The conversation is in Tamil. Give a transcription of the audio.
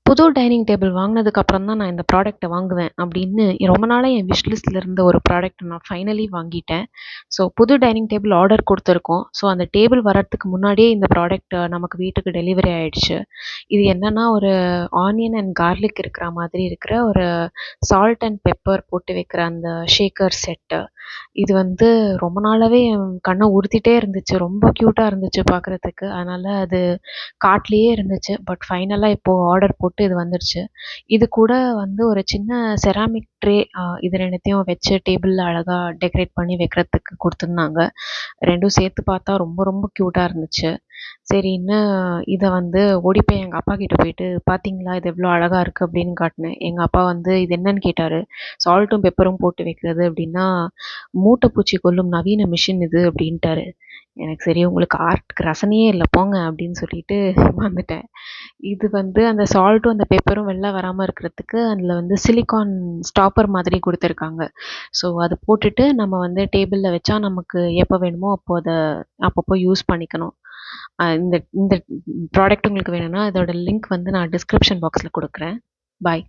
புது டைனிங் டேபிள் வாங்கினதுக்கு அப்புறம் தான் நான் இந்த ப்ராடக்ட்டை வாங்குவேன் அப்படின்னு ரொம்ப நாளாக என் விஷ் லிஸ்ட்டில் இருந்த ஒரு ப்ராடக்ட் நான் ஃபைனலி வாங்கிட்டேன். ஸோ புது டைனிங் டேபிள் ஆர்டர் கொடுத்துருக்கோம். ஸோ அந்த டேபிள் வரத்துக்கு முன்னாடியே இந்த ப்ராடக்ட் நமக்கு வீட்டுக்கு டெலிவரி ஆயிடுச்சு. இது என்னன்னா ஒரு ஆனியன் அண்ட் கார்லிக் இருக்கிற மாதிரி இருக்கிற ஒரு சால்ட் அண்ட் பெப்பர் போட்டு வைக்கிற அந்த ஷேக்கர் செட்டு. இது வந்து ரொம்ப நாளாவே என் கண்ணை உறுத்திட்டே இருந்துச்சு. ரொம்ப க்யூட்டாக இருந்துச்சு பார்க்குறதுக்கு. அதனால் அது கார்ட்லேயே இருந்துச்சு. பட் ஃபைனலாக இப்போது ஆர்டர் போட்டு இது வந்துடுச்சு. இது கூட வந்து ஒரு சின்ன செராமிக் ட்ரே இது 2த்தையும் வச்சு டேபிளில் அழகா டெக்கரேட் பண்ணி வைக்கிறதுக்கு கொடுத்துருந்தாங்க. 2ம் சேர்த்து பார்த்தா ரொம்ப ரொம்ப க்யூட்டாக இருந்துச்சு. சரின்னு இதை வந்து ஓடி போய் எங்கள் அப்பா கிட்ட போயிட்டு, "பார்த்தீங்களா இது எவ்வளோ அழகா இருக்குது" அப்படின்னு காட்டினேன். எங்கள் அப்பா வந்து இது என்னன்னு கேட்டார். சால்ட்டும் பெப்பரும் போட்டு வைக்கிறது அப்படின்னா, "மூட்டை பூச்சி கொல்லும் நவீன மிஷின் இது" அப்படின்ட்டாரு. எனக்கு சரி உங்களுக்கு ஆர்ட்க்கு ரசனையே இல்லை போங்க அப்படின்னு சொல்லிட்டு வந்துட்டேன். இது வந்து அந்த சால்ட்டும் அந்த பெப்பரும் வெளில வராமல் இருக்கிறதுக்கு அதில் வந்து சிலிக்கான் ஸ்டாப்பர் மாதிரி கொடுத்துருக்காங்க. ஸோ அது போட்டுட்டு நம்ம வந்து டேபிளில் வச்சா நமக்கு எப்போ வேணுமோ அப்போ அதை அப்பப்போ யூஸ் பண்ணிக்கணும். இந்த இந்த ப்ராடக்ட் உங்களுக்கு வேணும்னா இதோட லிங்க் வந்து நான் டிஸ்கிரிப்ஷன் பாக்ஸில் கொடுக்குறேன். பாய்.